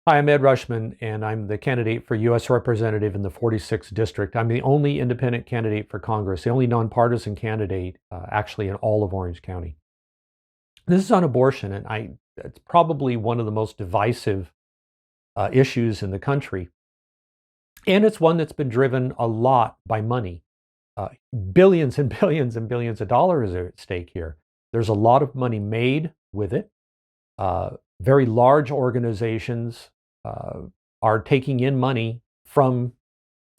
Hi, I'm Ed Rushman, and I'm the candidate for U.S. Representative in the 46th District. I'm the only independent candidate for Congress, the only nonpartisan candidate actually in all of Orange County. This is on abortion, and it's probably one of the most divisive issues in the country. And it's one that's been driven a lot by money. Billions and billions and billions of dollars are at stake here. There's a lot of money made with it. Very large organizations are taking in money from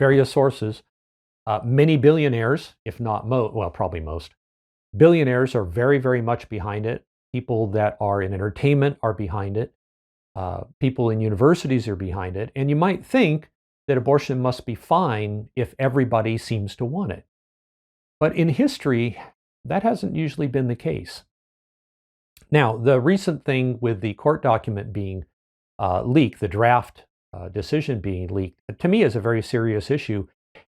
various sources. Many billionaires, if not most, well, probably most, billionaires are very, very much behind it. People that are in entertainment are behind it. People in universities are behind it. And you might think that abortion must be fine if everybody seems to want it. But in history, that hasn't usually been the case. Now, the recent thing with the court document being leaked, the draft decision being leaked, to me is a very serious issue.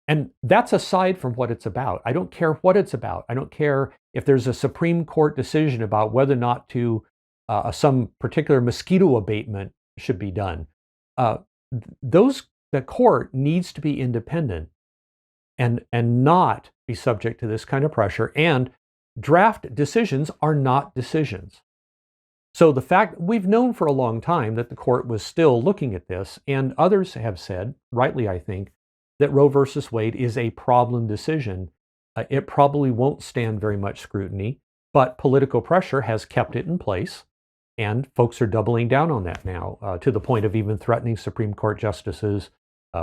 And that's aside from what it's about. I don't care what it's about. I don't care if there's a Supreme Court decision about whether or not to some particular mosquito abatement should be done. The court needs to be independent and not be subject to this kind of pressure. And draft decisions are not decisions. So the fact we've known for a long time that the court was still looking at this, and others have said, rightly I think, that Roe versus Wade is a problem decision. It probably won't stand very much scrutiny, but political pressure has kept it in place, and folks are doubling down on that now, to the point of even threatening Supreme Court justices,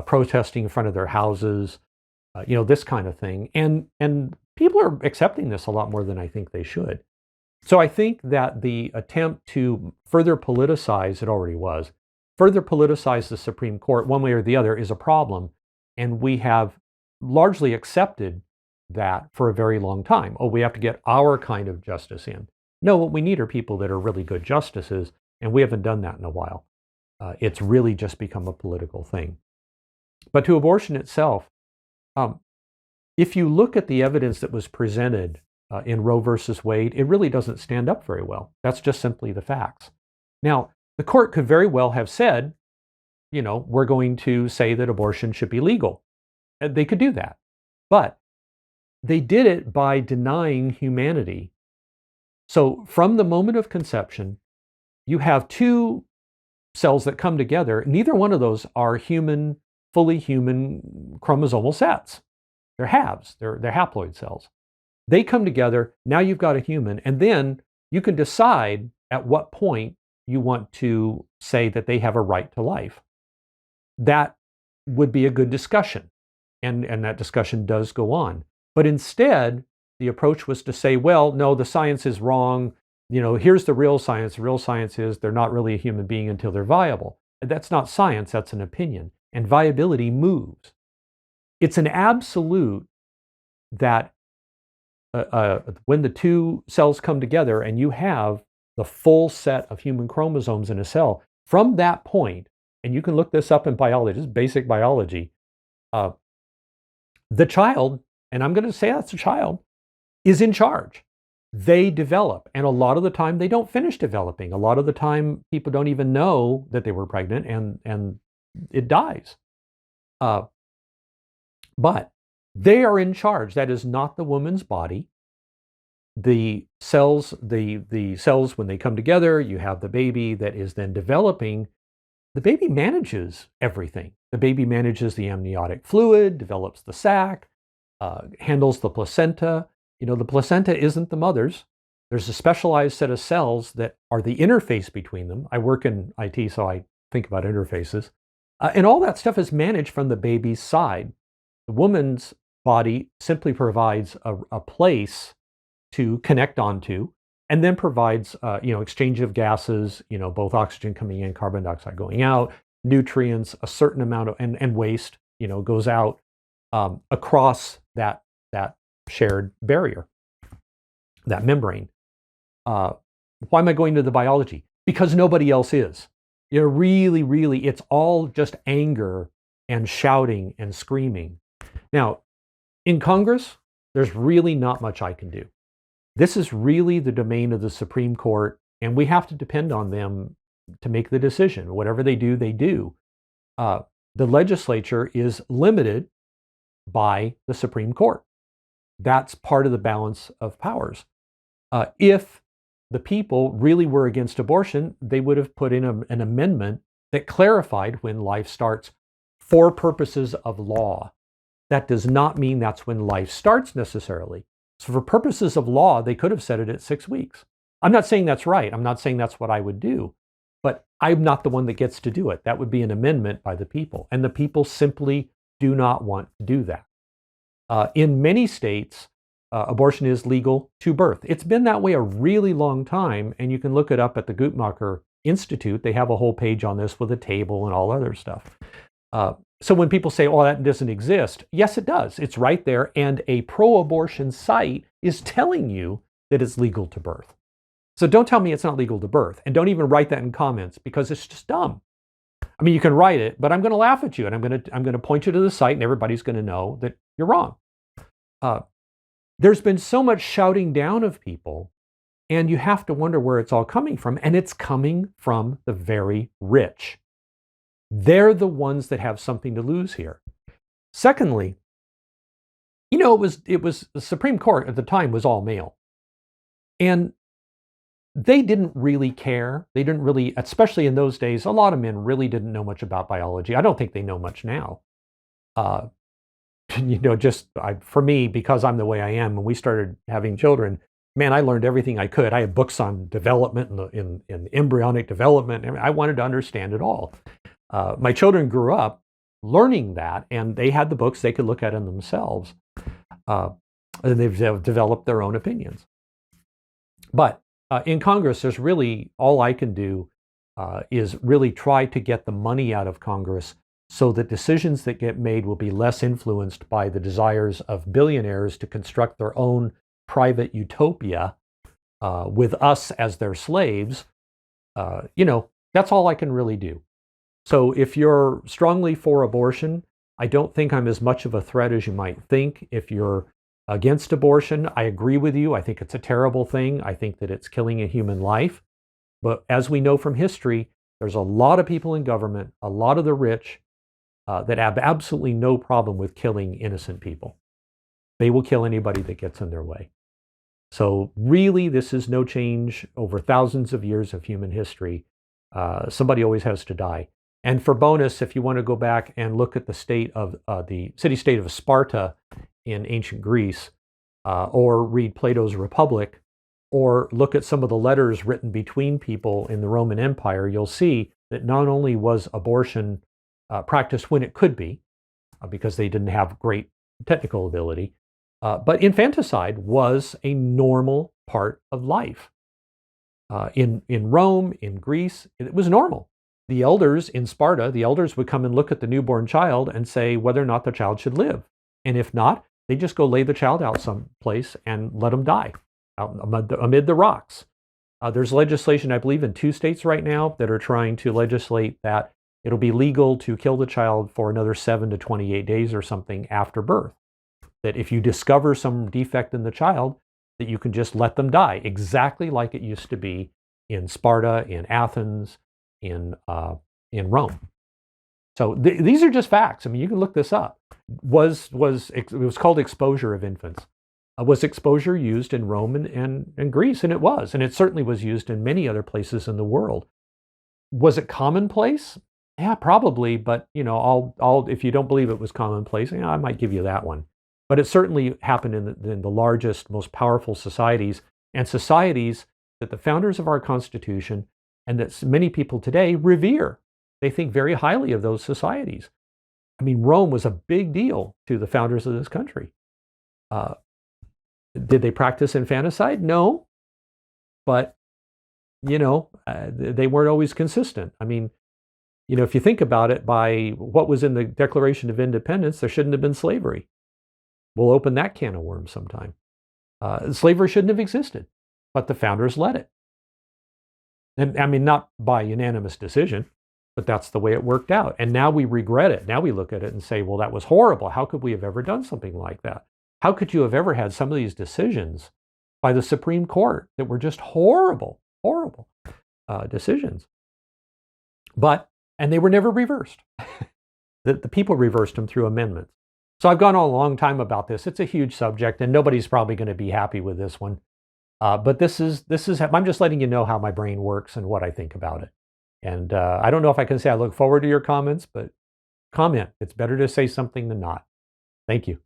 protesting in front of their houses, this kind of thing. And people are accepting this a lot more than I think they should. So I think that the attempt to further politicize, it already was, further politicize the Supreme Court one way or the other is a problem. And we have largely accepted that for a very long time. Oh, we have to get our kind of justice in. No, what we need are people that are really good justices, and we haven't done that in a while. It's really just become a political thing. But to abortion itself, if you look at the evidence that was presented in Roe versus Wade, it really doesn't stand up very well. That's just simply the facts. Now, the court could very well have said, we're going to say that abortion should be legal. They could do that. But they did it by denying humanity. So from the moment of conception, you have two cells that come together. Neither one of those are human, fully human chromosomal sets. They're halves. They're haploid cells. They come together, now you've got a human, and then you can decide at what point you want to say that they have a right to life. That would be a good discussion, and that discussion does go on. But instead, the approach was to say, well, no, the science is wrong. Here's the real science. The real science is they're not really a human being until they're viable. That's not science, that's an opinion. And viability moves. It's an absolute that when the two cells come together and you have the full set of human chromosomes in a cell, from that point, and you can look this up in biology, just basic biology, the child, and I'm going to say that's a child, is in charge. They develop, and a lot of the time they don't finish developing. A lot of the time people don't even know that they were pregnant, and it dies. But they are in charge. That is not the woman's body. The cells, the cells, when they come together, you have the baby that is then developing. The baby manages everything. The baby manages the amniotic fluid, develops the sac, handles the placenta. The placenta isn't the mother's. There's a specialized set of cells that are the interface between them. I work in IT, so I think about interfaces. And all that stuff is managed from the baby's side. The woman's body simply provides a place to connect onto, and then provides exchange of gases, both oxygen coming in, carbon dioxide going out, nutrients, a certain amount of and waste goes out across that shared barrier, that membrane. Why am I going to the biology? Because nobody else is. Really, it's all just anger and shouting and screaming. Now, in Congress, there's really not much I can do. This is really the domain of the Supreme Court, and we have to depend on them to make the decision. Whatever they do, they do. The legislature is limited by the Supreme Court. That's part of the balance of powers. If the people really were against abortion, they would have put in an amendment that clarified when life starts for purposes of law. That does not mean that's when life starts necessarily. So for purposes of law, they could have set it at 6 weeks. I'm not saying that's right. I'm not saying that's what I would do. But I'm not the one that gets to do it. That would be an amendment by the people. And the people simply do not want to do that. In many states, abortion is legal to birth. It's been that way a really long time, and you can look it up at the Guttmacher Institute. They have a whole page on this with a table and all other stuff. So when people say, oh, that doesn't exist, yes, it does. It's right there, and a pro-abortion site is telling you that it's legal to birth. So don't tell me it's not legal to birth, and don't even write that in comments, because it's just dumb. I mean, you can write it, but I'm going to laugh at you, and I'm going to point you to the site, and everybody's going to know that you're wrong. There's been so much shouting down of people, and you have to wonder where it's all coming from, and it's coming from the very rich. They're the ones that have something to lose here. Secondly, you know, it was the Supreme Court at the time was all male, and they didn't really care. They didn't really, especially in those days, a lot of men really didn't know much about biology. I don't think they know much now. You know, for me, because I'm the way I am, when we started having children, man, I learned everything I could. I had books on development and in embryonic development. I wanted to understand it all. My children grew up learning that, and they had the books they could look at in themselves. And they've developed their own opinions. But in Congress, there's really, all I can do is really try to get the money out of Congress so that decisions that get made will be less influenced by the desires of billionaires to construct their own private utopia with us as their slaves. You know, that's all I can really do. So if you're strongly for abortion, I don't think I'm as much of a threat as you might think. If you're against abortion, I agree with you. I think it's a terrible thing. I think that it's killing a human life. But as we know from history, there's a lot of people in government, a lot of the rich, that have absolutely no problem with killing innocent people. They will kill anybody that gets in their way. So really, this is no change over thousands of years of human history. Somebody always has to die. And for bonus, if you want to go back and look at the city-state of Sparta in ancient Greece, or read Plato's Republic, or look at some of the letters written between people in the Roman Empire, you'll see that not only was abortion practiced when it could be, because they didn't have great technical ability, but infanticide was a normal part of life. In Rome, in Greece, it was normal. The elders in Sparta, the elders would come and look at the newborn child and say whether or not the child should live. And if not, they just go lay the child out someplace and let him die out amid the rocks. There's legislation, I believe, in 2 states right now that are trying to legislate that it'll be legal to kill the child for another 7 to 28 days or something after birth. That if you discover some defect in the child, that you can just let them die, exactly like it used to be in Sparta, in Athens, in Rome. So these are just facts. I mean, you can look this up. It was called exposure of infants. Was exposure used in Rome and Greece? And it was. And it certainly was used in many other places in the world. Was it commonplace? Yeah, probably. But, you know, if you don't believe it was commonplace, you know, I might give you that one. But it certainly happened in the largest, most powerful societies, and societies that the founders of our Constitution and that many people today revere. They think very highly of those societies. I mean, Rome was a big deal to the founders of this country. Did they practice infanticide? No. But, you know, they weren't always consistent. I mean, you know, if you think about it, by what was in the Declaration of Independence, there shouldn't have been slavery. We'll open that can of worms sometime. Slavery shouldn't have existed, but the founders let it. And I mean, not by unanimous decision, but that's the way it worked out. And now we regret it. Now we look at it and say, well, that was horrible. How could we have ever done something like that? How could you have ever had some of these decisions by the Supreme Court that were just horrible, horrible decisions? And they were never reversed. The people reversed them through amendments. So I've gone on a long time about this. It's a huge subject, and nobody's probably going to be happy with this one. But this is I'm just letting you know how my brain works and what I think about it. And I don't know if I can say I look forward to your comments, but comment. It's better to say something than not. Thank you.